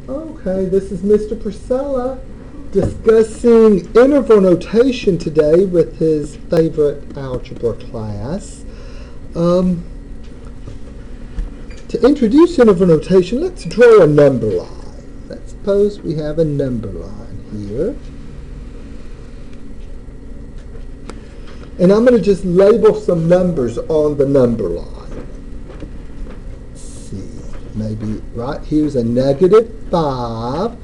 Okay, this is Mr. Precella discussing interval notation today with his favorite algebra class. To introduce interval notation, let's draw a number line. Let's suppose we have a number line here. And I'm going to just label some numbers on the number line. Let's see, maybe right here's a -5.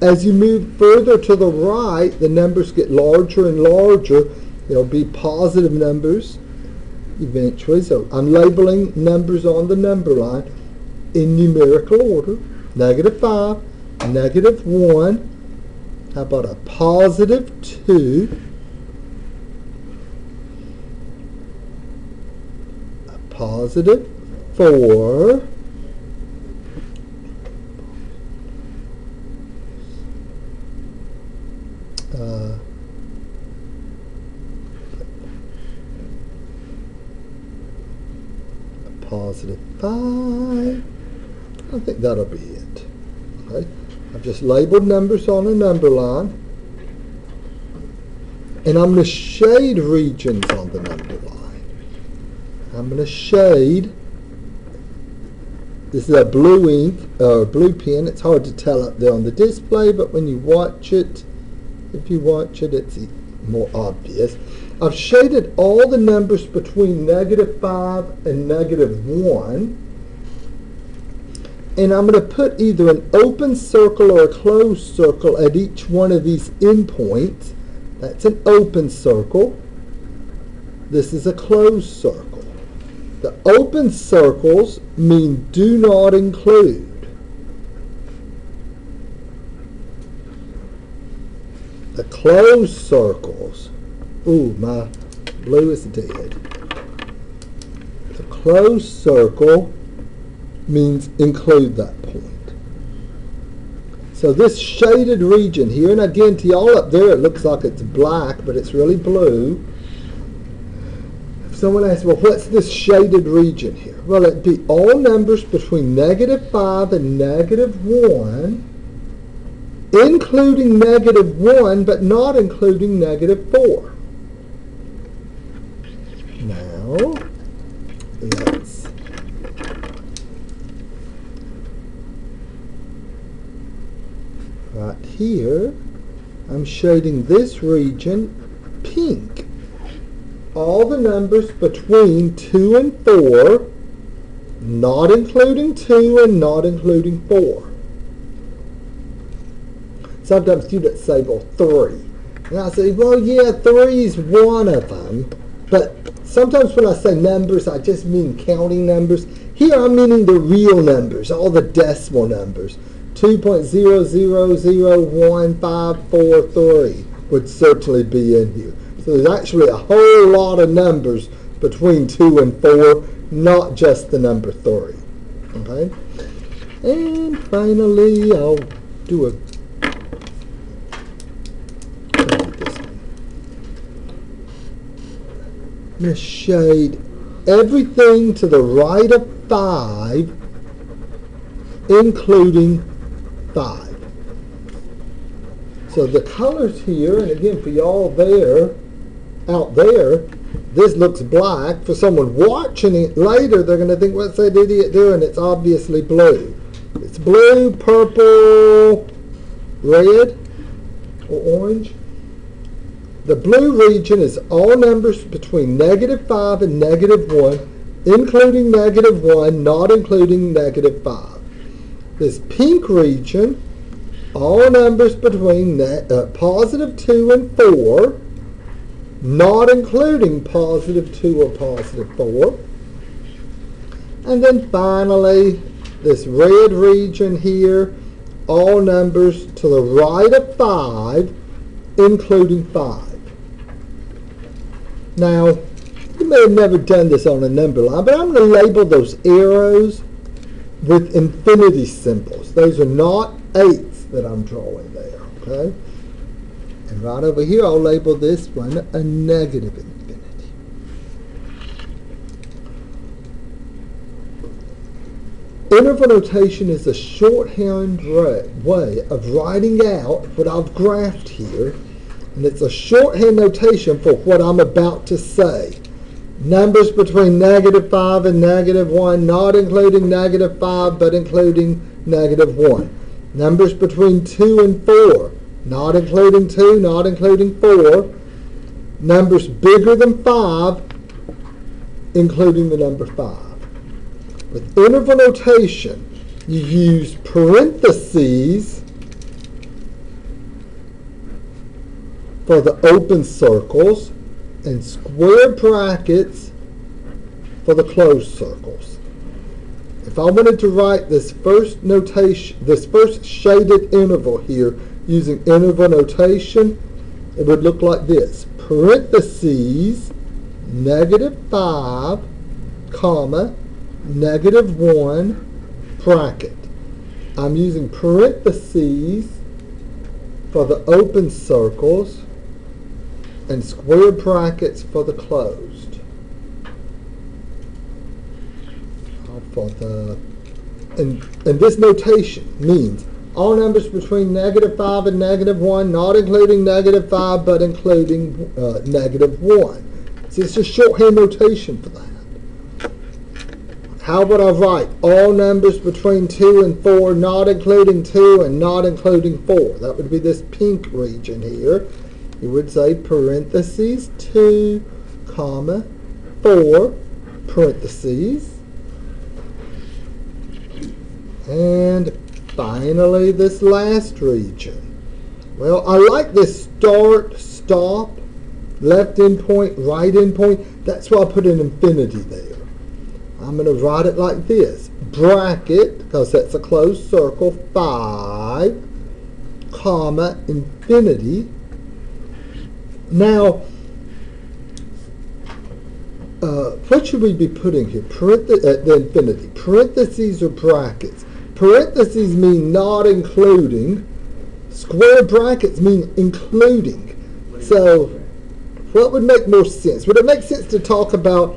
As you move further to the right, the numbers get larger and larger. There'll be positive numbers eventually. So I'm labeling numbers on the number line in numerical order. -5, -1. How about a +2? +4, +5. I think that'll be it. Okay, I've just labeled numbers on a number line, and I'm going to shade regions on the number line. I'm going to shade. This is a blue ink or blue pen. It's hard to tell up there on the display, but when you watch it, if you watch it, it's more obvious. I've shaded all the numbers between -5 and -1, and I'm going to put either an open circle or a closed circle at each one of these endpoints. That's an open circle. This is a closed circle. The open circles mean do not include. The closed circles, ooh, my blue is dead. The closed circle means include that point. So this shaded region here, and again to y'all up there it looks like it's black, but it's really blue. Someone asks, well, what's this shaded region here? Well, it'd be all numbers between -5 and -1, including -1, but not including -4. Now, let's right here, I'm shading this region pink. All the numbers between 2 and 4, not including 2 and not including 4. Sometimes students say, well, 3. And I say, well, yeah, 3 is one of them. But sometimes when I say numbers, I just mean counting numbers. Here I'm meaning the real numbers, all the decimal numbers. 2.0001543 would certainly be in here. So there's actually a whole lot of numbers between 2 and 4, not just the number 3. Okay? And finally, I'll do a I'm going to shade everything to the right of 5, including 5. So the colors here, and again for y'all there, out there, this looks black. For someone watching it later, they're going to think, what's that idiot doing? It's obviously blue. It's blue, purple, red, or orange. The blue region is all numbers between -5 and -1, including -1, not including -5. This pink region, all numbers between +2 and 4, not including +2 or +4. And then finally, this red region here, all numbers to the right of 5, including 5. Now, you may have never done this on a number line, but I'm going to label those arrows with infinity symbols. Those are not 8s that I'm drawing there, okay? And right over here, I'll label this one a negative infinity. Interval notation is a shorthand way of writing out what I've graphed here, and it's a shorthand notation for what I'm about to say. Numbers between -5 and -1, not including -5, but including -1. Numbers between 2 and 4, not including 2, not including 4. Numbers bigger than 5, including the number 5. With interval notation, you use parentheses for the open circles and square brackets for the closed circles. If I wanted to write this first notation, this first shaded interval here using interval notation, it would look like this: parentheses, -5, comma, -1, bracket. I'm using parentheses for the open circles and square brackets for the closed. And this notation means all numbers between -5 and -1, not including -5, but including -1. So it's just shorthand notation for that. How would I write all numbers between 2 and 4, not including 2 and not including 4? That would be this pink region here. You would say parentheses 2, comma, 4, parentheses. And finally, this last region. Well, I like this start, stop, left endpoint, right endpoint. That's why I put an infinity there. I'm going to write it like this: bracket, because that's a closed circle, 5, comma, infinity. Now, what should we be putting here? The infinity. Parentheses or brackets? Parentheses mean not including. Square brackets mean including. So, what would make more sense? Would it make sense to talk about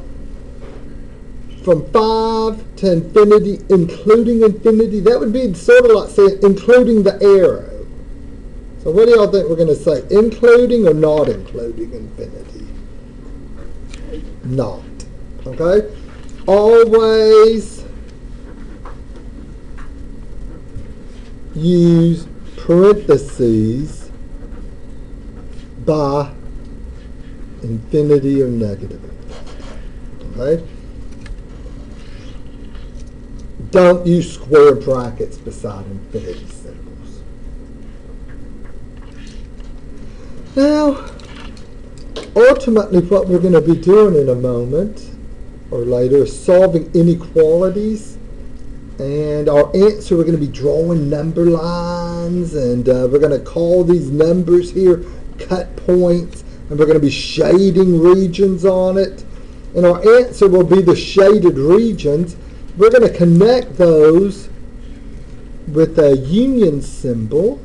from 5 to infinity, including infinity? That would be sort of like saying including the arrow. So what do y'all think we're going to say? Including or not including infinity? Not. Okay? Always use parentheses by infinity or negative infinity. Okay? Don't use square brackets beside infinity symbols. Now, ultimately what we're going to be doing in a moment or later is solving inequalities. And our answer, we're going to be drawing number lines, and we're going to call these numbers here cut points, and we're going to be shading regions on it. And our answer will be the shaded regions. We're going to connect those with a union symbol.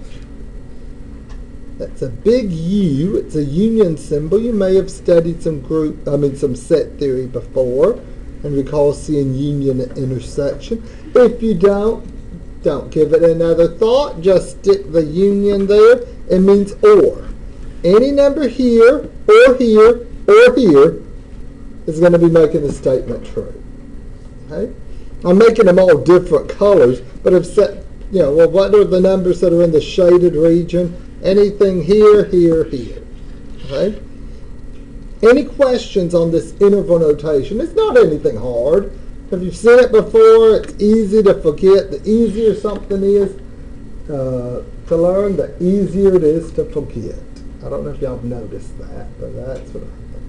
That's a big U. It's a union symbol. You may have studied some set theory before and recall seeing union and intersection. If you don't give it another thought. Just stick the union there. It means or. Any number here, or here, or here is going to be making the statement true. Okay? I'm making them all different colors, but I've set, what are the numbers that are in the shaded region? Anything here, here, here. Okay? Any questions on this interval notation? It's not anything hard. If you've seen it before, it's easy to forget. The easier something is to learn, the easier it is to forget. I don't know if y'all have noticed that, but that's what I think.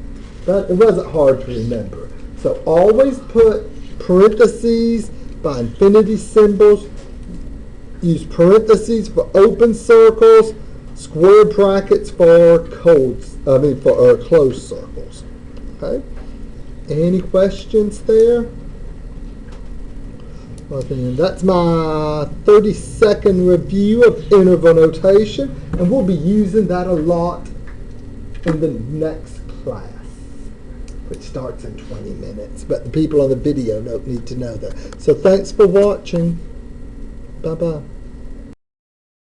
But it wasn't hard to remember. So always put parentheses by infinity symbols. Use parentheses for open circles, square brackets for closed circles. Okay? Any questions there? Well then, that's my 30-second review of interval notation, and we'll be using that a lot in the next class. which starts in 20 minutes. But the people on the video don't need to know that. So thanks for watching. Bye-bye.